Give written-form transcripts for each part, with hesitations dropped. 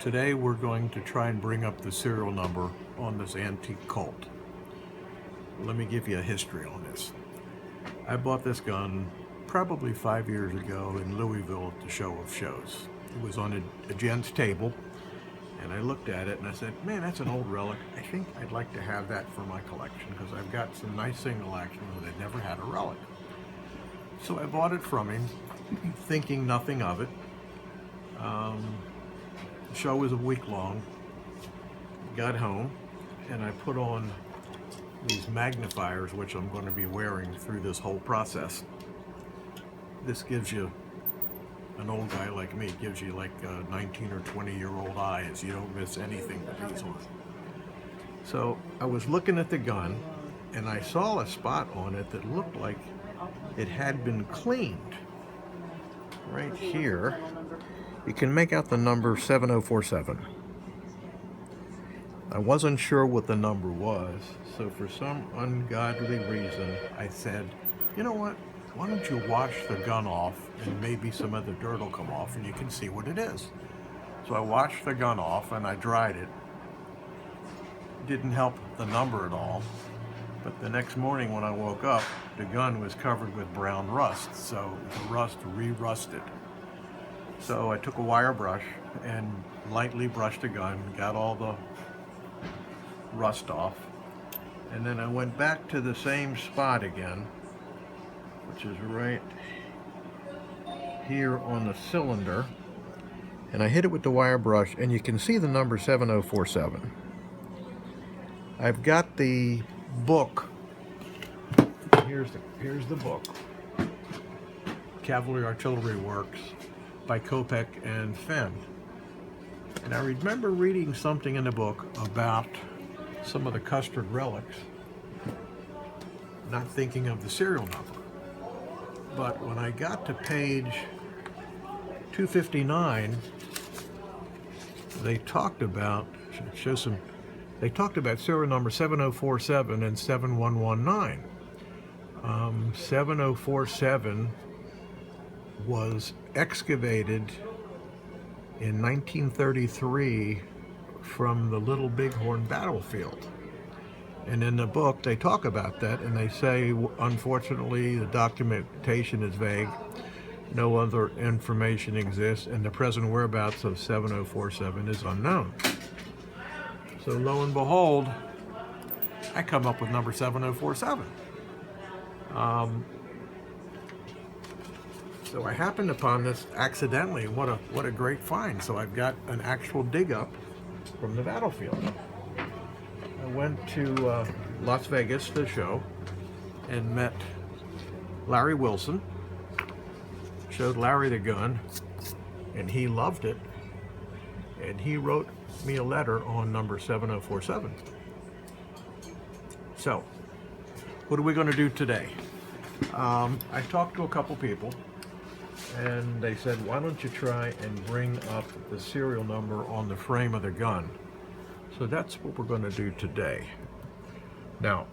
Today we're going to try and bring up the serial number on this antique Colt. Let me give you a history on this. I bought this gun probably 5 years ago in Louisville at the Show of Shows. It was on a gent's table, and I looked at it and I said, man, that's an old relic. I think I'd like to have that for my collection because I've got some nice single action, but I'd never had a relic. So I bought it from him, thinking nothing of it. The show was a week long. Got home and I put on these magnifiers, which I'm going to be wearing through this whole process. This gives you, an old guy like me, gives you like 19 or 20-year-old eyes. You don't miss anything with these on. So I was looking at the gun and I saw a spot on it that looked like it had been cleaned. Right here, you can make out the number 7047. I wasn't sure what the number was, so for some ungodly reason, I said, you know what, why don't you wash the gun off and maybe some of the dirt will come off and you can see what it is. So I washed the gun off and I dried it. Didn't help the number at all, but the next morning when I woke up, the gun was covered with brown rust, so the rust re-rusted. So I took a wire brush and lightly brushed the gun, got all the rust off, and then I went back to the same spot again, which is right here on the cylinder, and I hit it with the wire brush, and you can see the number 7047. I've got the book. Here's the book, Cavalry Artillery Works by Kopec and Fenn. And I remember reading something in the book about some of the Custer relics, not thinking of the serial number. But when I got to page 259, they talked about, they talked about serial number 7047 and 7119. 7047 was excavated in 1933 from the Little Bighorn battlefield. And in the book they talk about that, and they say, unfortunately, the documentation is vague, no other information exists, and the present whereabouts of 7047 is unknown. So lo and behold, I come up with number 7047. So I happened upon this accidentally. What a great find. So I've got an actual dig up from the battlefield. I went to Las Vegas to the show and met Larry Wilson. Showed Larry the gun and he loved it. And he wrote me a letter on number 7047. So, what are we going to do today? I talked to a couple people and they said, why don't you try and bring up the serial number on the frame of the gun? So that's what we're going to do today. Now,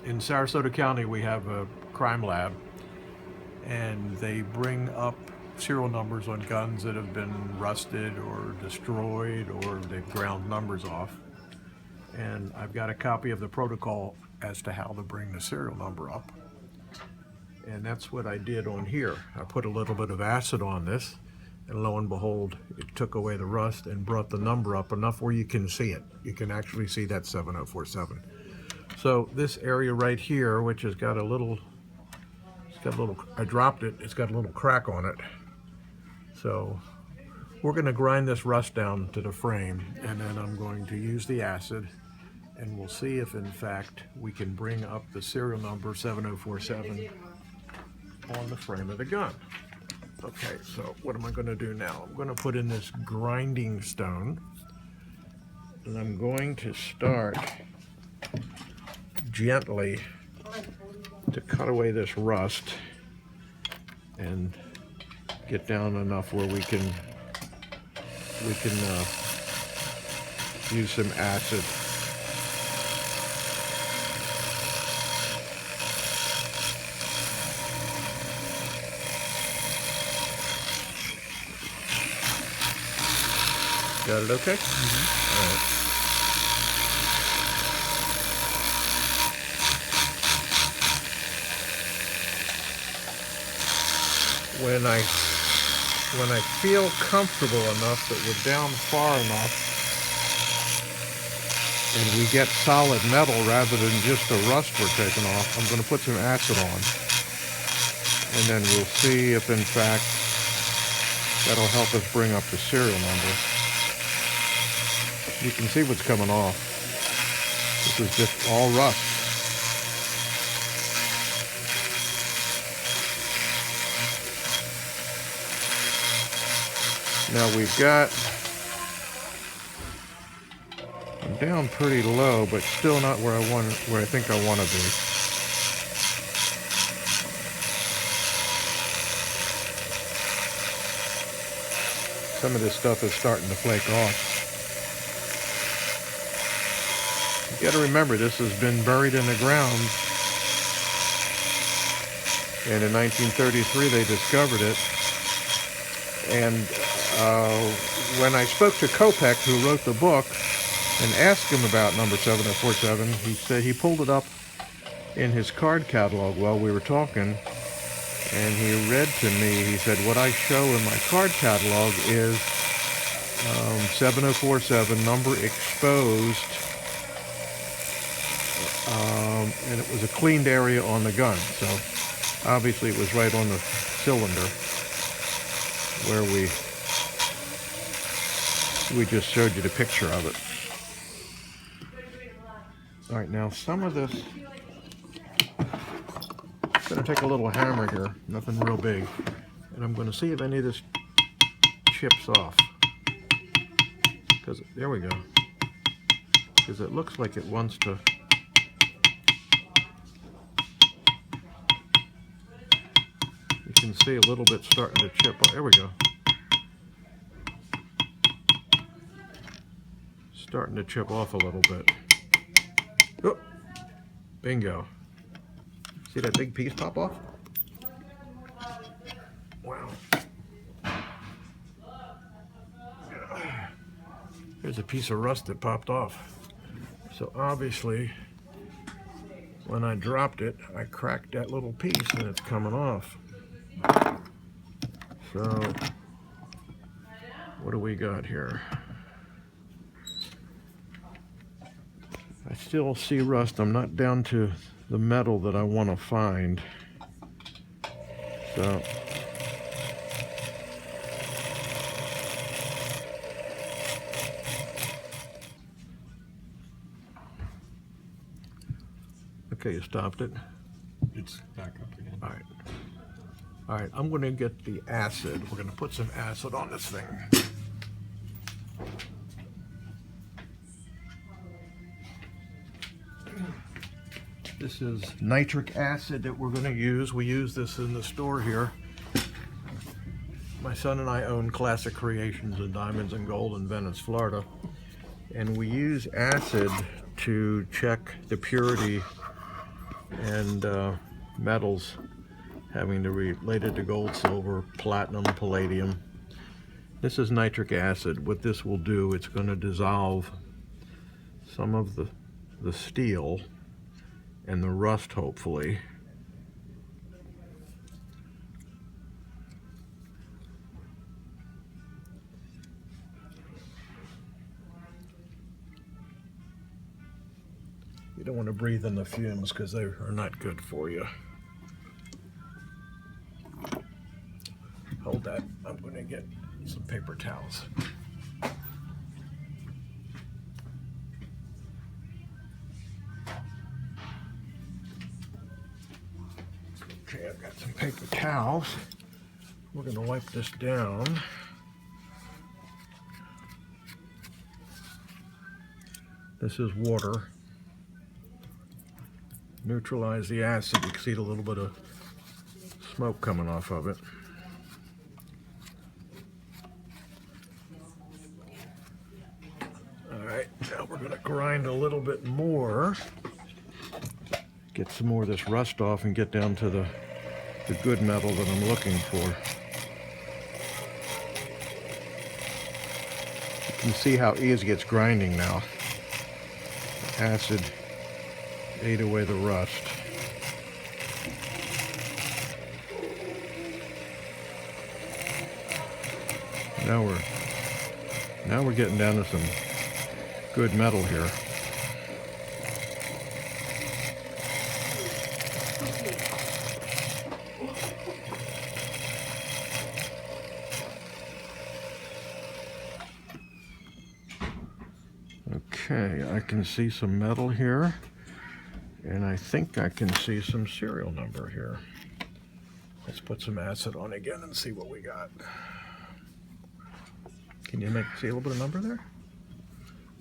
in Sarasota County, we have a crime lab, and they bring up serial numbers on guns that have been rusted or destroyed, or they've ground numbers off. And I've got a copy of the protocol as to how to bring the serial number up. And that's what I did on here. I put a little bit of acid on this, and lo and behold, it took away the rust and brought the number up enough where you can see it. You can actually see that 7047. So this area right here, which has got a little, I dropped it, it's got a little crack on it. So we're going to grind this rust down to the frame, and then I'm going to use the acid, and we'll see if in fact we can bring up the serial number 7047 on the frame of the gun. Okay, so what am I going to do now? I'm going to put in this grinding stone, and I'm going to start gently to cut away this rust and get down enough where we can use some acid. Got it okay? All right. When I feel comfortable enough that we're down far enough and we get solid metal rather than just the rust we're taking off, I'm going to put some acid on. And then we'll see if in fact that'll help us bring up the serial number. You can see what's coming off. This is just all rust. Now I'm down pretty low, but still not where I think I want to be. Some of this stuff is starting to flake off. You got to remember, this has been buried in the ground, and in 1933 they discovered it. And when I spoke to Kopec, who wrote the book, and asked him about number 7047, he said he pulled it up in his card catalog while we were talking, and he read to me, he said, what I show in my card catalog is 7047, number exposed, and it was a cleaned area on the gun. So obviously it was right on the cylinder where we just showed you the picture of it. All right, now some of this, I'm going to take a little hammer here, nothing real big, and I'm going to see if any of this chips off. Because, there we go. Because it looks like it wants to. You can see a little bit starting to chip off. There we go. Starting to chip off a little bit. Oh, bingo. See that big piece pop off? Wow. Here's a piece of rust that popped off. So obviously, when I dropped it, I cracked that little piece and it's coming off. So, what do we got here? I still see rust. I'm not down to the metal that I want to find. So, okay, you stopped it. It's back up again. All right. All right, I'm going to get the acid. We're going to put some acid on this thing. This is nitric acid that we're going to use. We use this in the store here. My son and I own Classic Creations in Diamonds and Gold in Venice, Florida. And we use acid to check the purity and metals having to related to gold, silver, platinum, palladium. This is nitric acid. What this will do, it's going to dissolve some of the steel and the rust, hopefully. You don't want to breathe in the fumes because they are not good for you. Hold that. I'm going to get some paper towels. Okay, I've got some paper towels. We're going to wipe this down. This is water. Neutralize the acid. You can see a little bit of smoke coming off of it. Alright, now we're going to grind a little bit more. Get some more of this rust off and get down to the good metal that I'm looking for. You can see how easy it's grinding now. Acid ate away the rust. Now we're getting down to some good metal here. Okay, I can see some metal here, and I think I can see some serial number here. Let's put some acid on again and see what we got. Can you see a little bit of number there?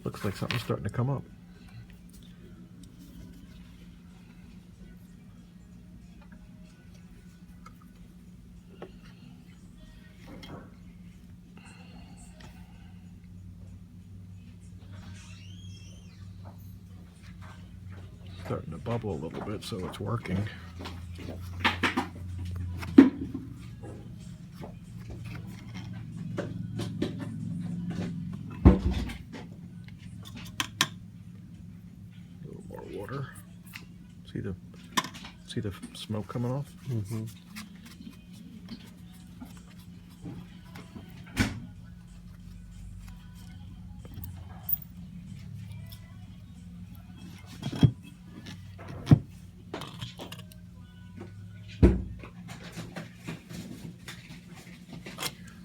Looks like something's starting to come up. Starting to bubble a little bit, so it's working. A little more water. See the smoke coming off? Mm-hmm.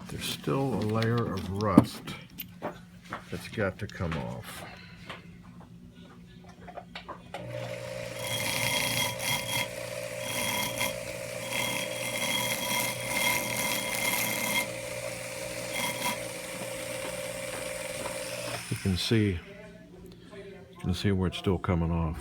There's still a layer of rust that's got to come off. You can see where it's still coming off.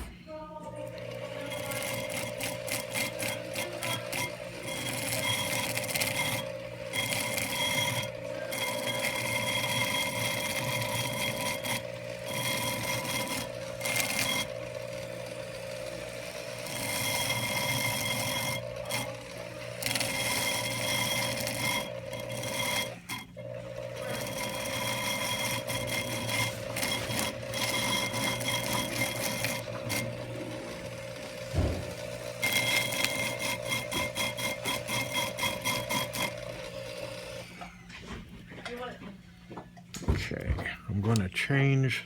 Okay, I'm going to change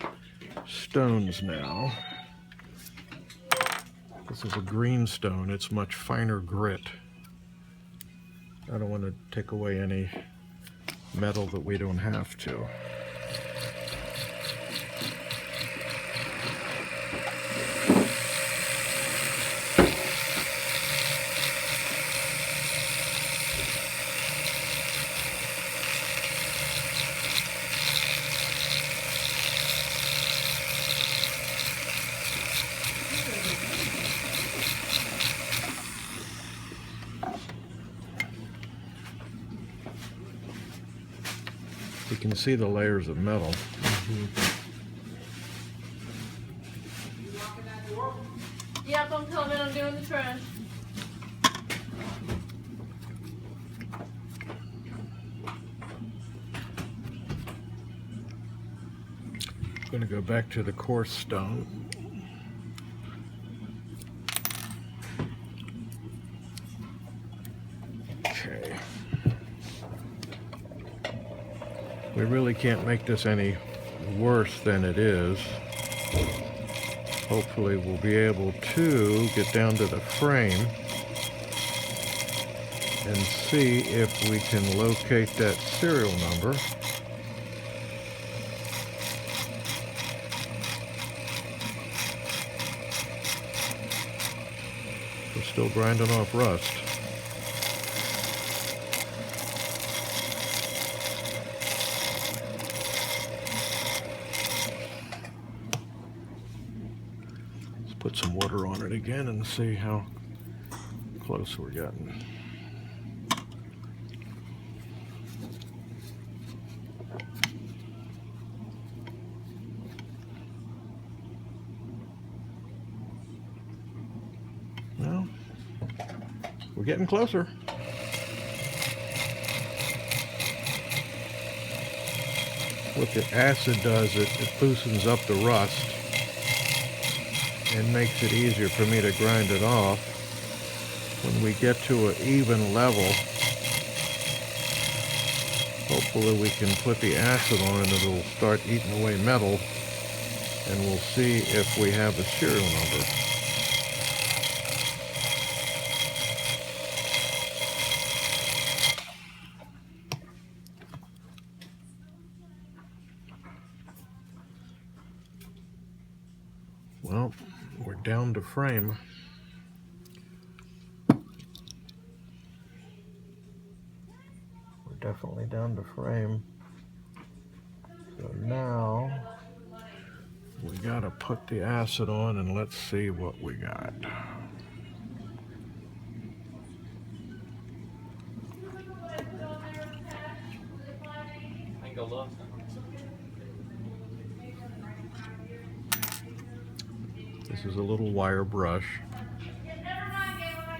stones now. This is a green stone. It's much finer grit. I don't want to take away any metal that we don't have to. You can see the layers of metal. Mm-hmm. Yep, I'm coming. I'm doing the trash. I'm going to go back to the coarse stone. Okay. We really can't make this any worse than it is. Hopefully we'll be able to get down to the frame and see if we can locate that serial number. We're still grinding off rust. Put some water on it again and see how close we're getting. Well, we're getting closer. what the acid does, it loosens up the rust and makes it easier for me to grind it off. When we get to an even level, hopefully we can put the acid on and it'll start eating away metal, and we'll see if we have a serial number. Well, we're down to frame. We're definitely down to frame. So now we gotta put the acid on and let's see what we got. This is a little wire brush.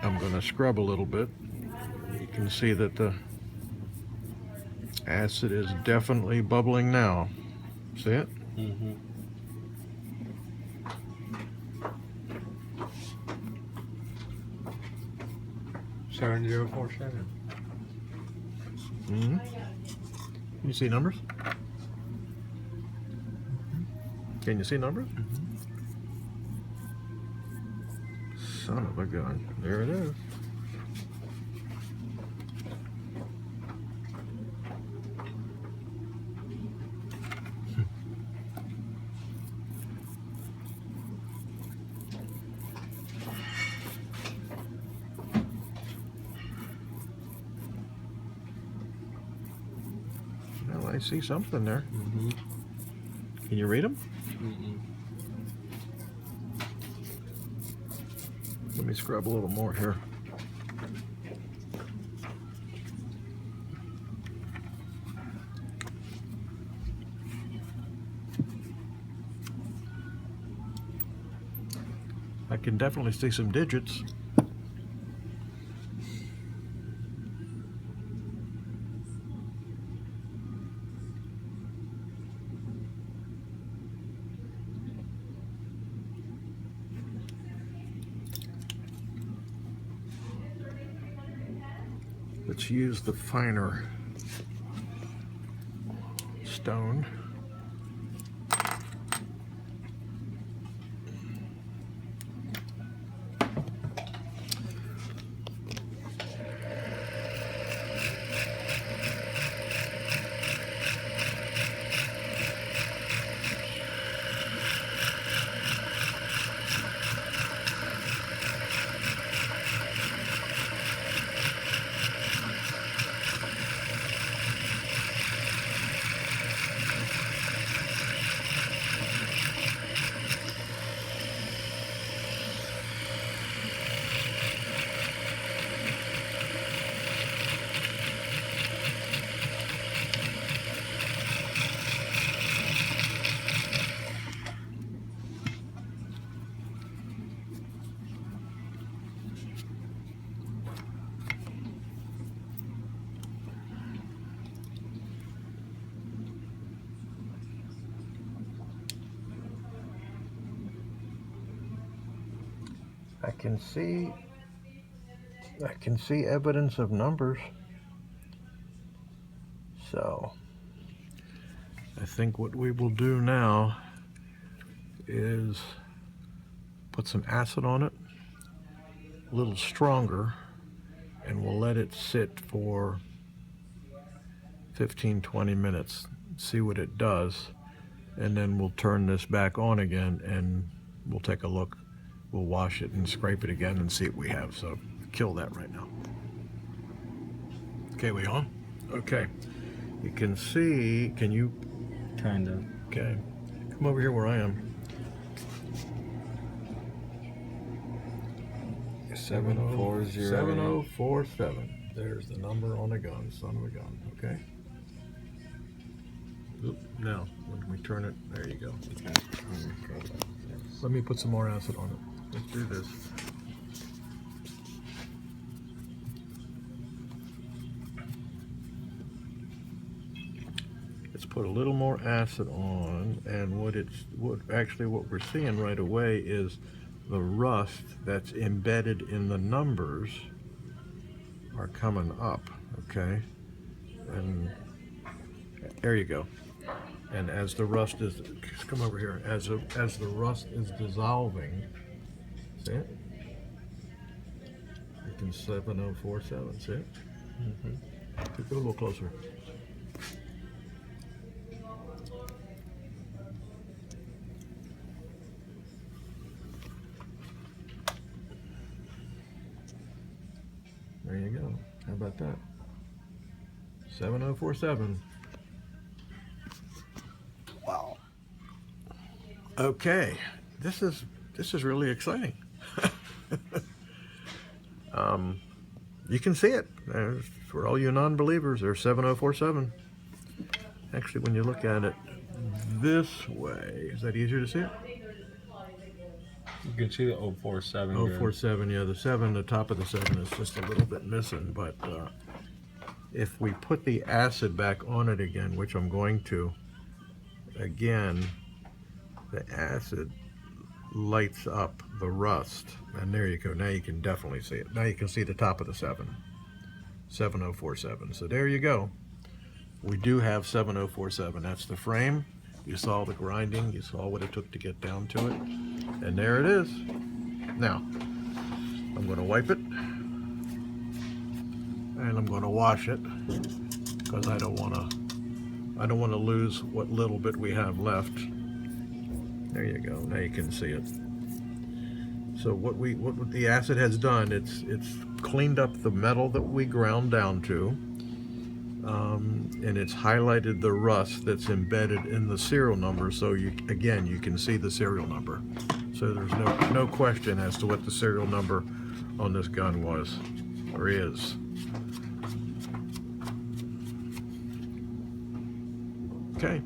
I'm gonna scrub a little bit. You can see that the acid is definitely bubbling now. See it? Mm-hmm. Seven 047. Mm-hmm. You see numbers? Can you see numbers? Son of a gun. There it is. Well, I see something there. Mm-hmm. Can you read them? Mm-mm. Let me scrub a little more here. I can definitely see some digits. Let's use the finer stone. I can see evidence of numbers. So I think what we will do now is put some acid on it, a little stronger, and we'll let it sit for 15-20 minutes, see what it does, and then we'll turn this back on again and we'll take a look. We'll wash it and scrape it again and see what we have. So kill that right now. Okay, we on? Okay. You can see, can you? Kind of. Okay. Come over here where I am. 7047. There's the number on the gun, son of a gun, okay? Oop, now, when we turn it, there you go. Let me put some more acid on it. Let's do this. It's put a little more acid on, and what we're seeing right away is the rust that's embedded in the numbers are coming up, okay? And there you go. And as the rust is, come over here, as the rust is dissolving, see it? You can 7047, see it? Go a little closer. There you go. How about that? 7047. Wow. Okay, this is really exciting. You can see it. For all you non-believers, there's 7047. Actually, when you look at it this way, is that easier to see it? You can see the 047. 047, yeah, the 7, the top of the 7 is just a little bit missing, but if we put the acid back on it again, which I'm going to, again, the acid lights up the rust, and there you go. Now you can definitely see it. Now you can see the top of the 7, 7047. So there you go. We do have 7047. That's the frame. You saw the grinding. You saw what it took to get down to it, and there it is. Now I'm going to wipe it, and I'm going to wash it because I don't want to lose what little bit we have left. There you go. Now you can see it. So what the acid has done, it's cleaned up the metal that we ground down to, and it's highlighted the rust that's embedded in the serial number. So you can see the serial number. So there's no question as to what the serial number on this gun was or is. Okay.